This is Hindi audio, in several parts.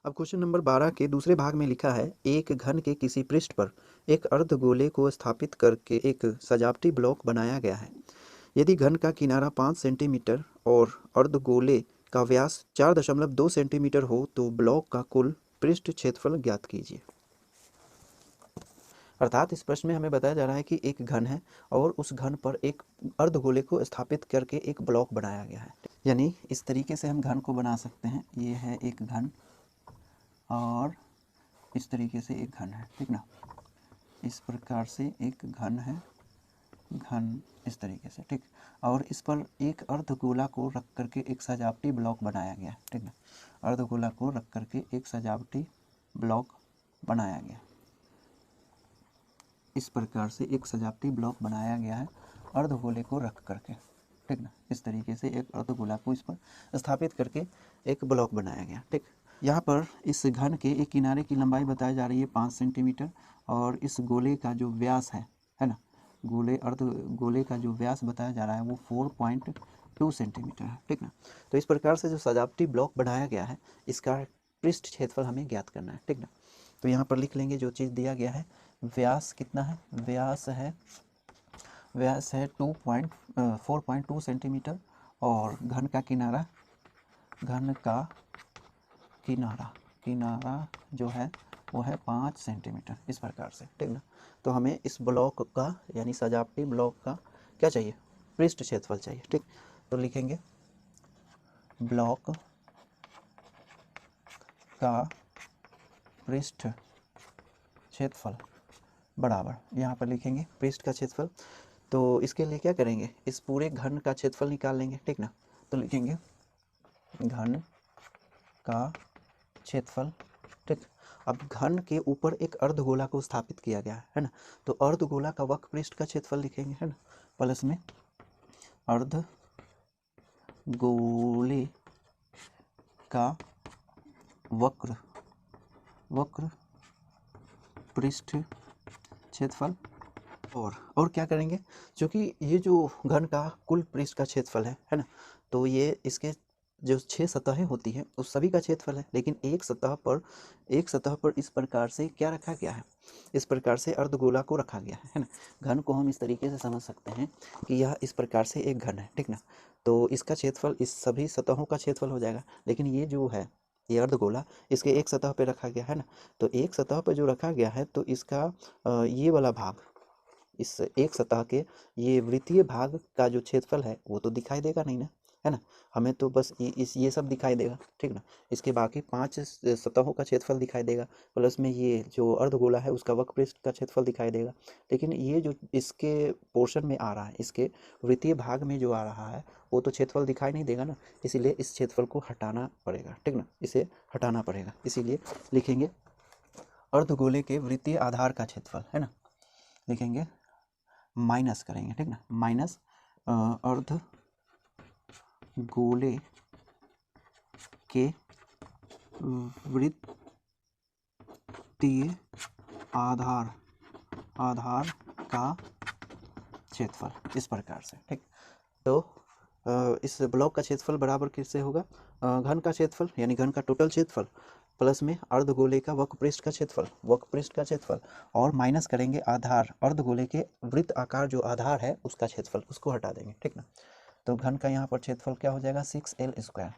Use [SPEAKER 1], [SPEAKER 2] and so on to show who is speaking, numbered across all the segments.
[SPEAKER 1] अब क्वेश्चन नंबर 12 के दूसरे भाग में लिखा है, एक घन के किसी पृष्ठ पर एक अर्धगोले को स्थापित करके एक सजावटी ब्लॉक बनाया गया है। यदि घन का किनारा 5 सेंटीमीटर और अर्धगोले का व्यास 4.2 सेंटीमीटर हो तो ब्लॉक का कुल पृष्ठ क्षेत्रफल ज्ञात कीजिए। अर्थात इस प्रश्न में हमें बताया जा रहा है कि एक घन है और उस घन पर एक अर्धगोले को स्थापित करके एक ब्लॉक बनाया गया है। यानी इस तरीके से हम घन को बना सकते हैं। ये है एक घन और इस तरीके से एक घन है, ठीक ना। इस प्रकार से एक घन है, घन इस तरीके से, ठीक। और इस पर एक अर्धगोला को रख करके एक सजावटी ब्लॉक बनाया गया है, ठीक ना। अर्धगोला को रख करके एक सजावटी ब्लॉक बनाया गया, इस प्रकार से एक सजावटी ब्लॉक बनाया गया है अर्धगोले को रख करके, ठीक ना। इस तरीके से एक अर्धगोला को इस पर स्थापित करके एक ब्लॉक बनाया गया, ठीक। यहाँ पर इस घन के एक किनारे की लंबाई बताई जा रही है 5 सेंटीमीटर और इस गोले का जो व्यास है ना, अर्धगोले का जो व्यास बताया जा रहा है वो 4.2 सेंटीमीटर है, ठीक ना। तो इस प्रकार से जो सजावटी ब्लॉक बनाया गया है इसका पृष्ठ क्षेत्रफल हमें ज्ञात करना है, ठीक ना। तो यहाँ पर लिख लेंगे जो चीज़ दिया गया है। व्यास कितना है? व्यास है 4.2 सेंटीमीटर और घन का किनारा जो है वो है 5 सेंटीमीटर, इस प्रकार से, ठीक ना। तो हमें इस ब्लॉक का यानी सजावटी ब्लॉक का क्या चाहिए? पृष्ठ क्षेत्रफल चाहिए, ठीक। तो लिखेंगे ब्लॉक का पृष्ठ क्षेत्रफल बराबर, यहाँ पर लिखेंगे पृष्ठ का क्षेत्रफल। तो इसके लिए क्या करेंगे? इस पूरे घन का क्षेत्रफल निकाल लेंगे, ठीक ना। तो लिखेंगे घन का क्षेत्रफल, ठीक। अब घन के ऊपर एक अर्धगोला को स्थापित किया गया है ना। तो अर्धगोला का वक्र पृष्ठ का क्षेत्रफल लिखेंगे, है ना, प्लस में अर्धगोले का वक्र पृष्ठ क्षेत्रफल। और क्या करेंगे? क्योंकि ये जो घन का कुल पृष्ठ का क्षेत्रफल है ना, तो ये इसके जो 6 सतहें होती हैं उस सभी का क्षेत्रफल है, लेकिन एक सतह पर इस प्रकार से क्या रखा गया है? इस प्रकार से अर्धगोला को रखा गया है ना। घन को हम इस तरीके से समझ सकते हैं कि यह इस प्रकार से एक घन है, ठीक ना। तो इसका क्षेत्रफल इस सभी सतहों का क्षेत्रफल हो जाएगा, लेकिन ये जो है ये अर्धगोला इसके एक सतह पर रखा गया है ना। तो एक सतह पर जो रखा गया है तो इसका ये वाला भाग, इस एक सतह के ये वृत्तीय भाग का जो क्षेत्रफल है वो तो दिखाई देगा नहीं ना, है ना। हमें तो बस ये सब दिखाई देगा, ठीक ना। इसके बाकी 5 सतहों का क्षेत्रफल दिखाई देगा, प्लस में ये जो अर्धगोला है उसका वक्र पृष्ठ का क्षेत्रफल दिखाई देगा। लेकिन ये जो इसके पोर्शन में आ रहा है, इसके वृत्तीय भाग में जो आ रहा है वो तो क्षेत्रफल दिखाई नहीं देगा ना। इसीलिए इस क्षेत्रफल को हटाना पड़ेगा, ठीक ना। इसे हटाना पड़ेगा, इसीलिए लिखेंगे अर्धगोले के वृत्तीय आधार का क्षेत्रफल, है ना। लिखेंगे माइनस करेंगे, ठीक ना, माइनस अर्धगोले के वृत्तीय आधार का क्षेत्रफल, इस प्रकार से, ठीक। तो इस ब्लॉक का क्षेत्रफल बराबर किससे होगा? घन का क्षेत्रफल यानी घन का टोटल क्षेत्रफल प्लस में अर्धगोले का वक्र पृष्ठ का क्षेत्रफल और माइनस करेंगे आधार, अर्धगोले के वृत्त आकार जो आधार है उसका क्षेत्रफल, उसको हटा देंगे, ठीक ना। तो घन का यहाँ पर क्षेत्रफल क्या हो जाएगा? 6L²,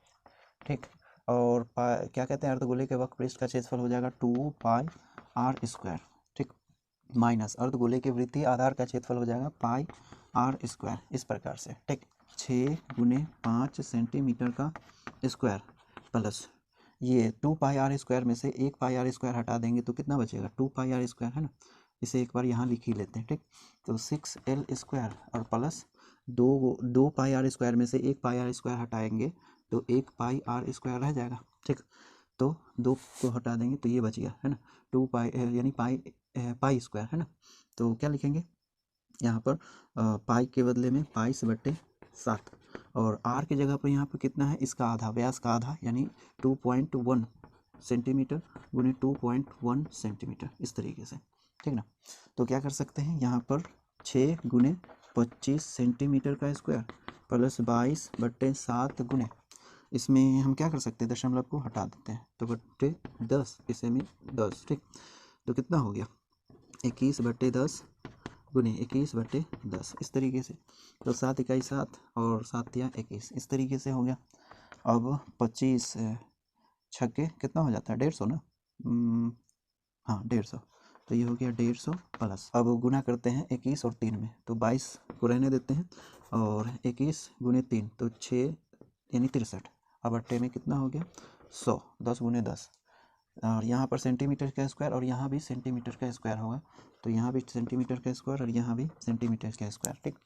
[SPEAKER 1] ठीक। और क्या कहते हैं, अर्धगोले के वक्र पृष्ठ का क्षेत्रफल हो जाएगा 2πr², ठीक। माइनस अर्धगोले के वृत्तीय आधार का क्षेत्रफल हो जाएगा πr², इस प्रकार से, ठीक। 6×5 सेंटीमीटर का स्क्वायर प्लस ये 2πr² में से 1πr² हटा देंगे तो कितना बचेगा? 2πr², है ना। इसे एक बार यहाँ लिख ही लेते हैं, ठीक। तो 6L² और प्लस 2πr² में से 1πr² हटाएंगे तो 1πr² रह जाएगा, ठीक। तो 2 को हटा देंगे तो ये बच गया, है ना, 2π यानी पाई², है ना। तो क्या लिखेंगे यहाँ पर? पाई के बदले में π/7 और r की जगह पर यहाँ पर कितना है? इसका आधा, व्यास का आधा यानी 2.1 सेंटीमीटर गुने 2.1 सेंटीमीटर, इस तरीके से, ठीक ना। तो क्या कर सकते हैं यहाँ पर 6×25 सेंटीमीटर का स्क्वायर प्लस 22/7 गुने इसमें हम क्या कर सकते हैं, दशमलव को हटा देते हैं, तो बट्टे 10 इसे में 10, ठीक। तो कितना हो गया 21/10 गुने 21/10 इस तरीके से। तो 7 इकाई 7 और 7 या 21 इस तरीके से हो गया। अब 25 छक्के कितना हो जाता है 150 ना, हाँ 150। तो ये हो गया 150 प्लस, अब गुना करते हैं 21 और 3 में, तो 22 को रहने देते हैं और 21 गुने 3 तो 6 यानी 63। अब अट्ठे में कितना हो गया 100, 10 गुने 10, और यहाँ पर सेंटीमीटर का स्क्वायर और यहाँ भी सेंटीमीटर का स्क्वायर होगा, तो यहाँ भी सेंटीमीटर का स्क्वायर और यहाँ भी सेंटीमीटर का स्क्वायर, ठीक।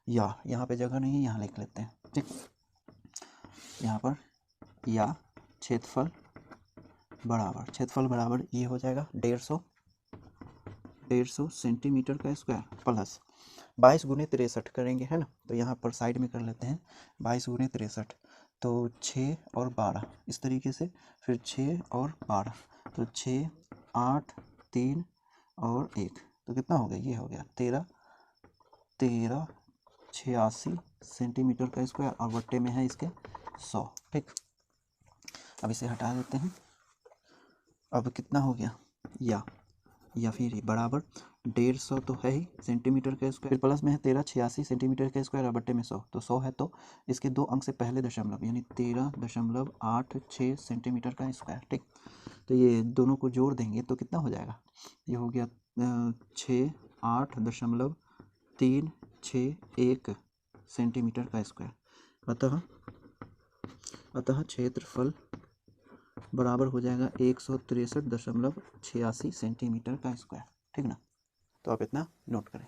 [SPEAKER 1] या यहाँ पे जगह नहीं है, यहाँ लिख लेते हैं, ठीक। यहाँ पर या क्षेत्रफल बराबर ये हो जाएगा 150 सेंटीमीटर का स्क्वायर प्लस 22 गुने 63 करेंगे, है ना। तो यहाँ पर साइड में कर लेते हैं 22 गुने 63, तो 6 और 12 इस तरीके से, फिर 6 और 12 तो 6 8 3 और 1, तो कितना हो गया, ये हो गया 1386 सेंटीमीटर का स्क्वायर और बट्टे में है इसके 100, ठीक। अब इसे हटा देते हैं। अब कितना हो गया या फिर बराबर 150 तो है ही सेंटीमीटर का स्क्वायर, फिर प्लस में है 1386 सेंटीमीटर का स्क्वायर और बट्टे में 100, तो 100 है तो इसके 2 अंक से पहले दशमलव यानी 13.86 सेंटीमीटर का स्क्वायर, ठीक। तो ये दोनों को जोड़ देंगे तो कितना हो जाएगा, ये हो गया 68.361 सेंटीमीटर का स्क्वायर। अतः क्षेत्रफल बराबर हो जाएगा 163.86 सेंटीमीटर का स्क्वायर, ठीक ना। तो आप इतना नोट करें।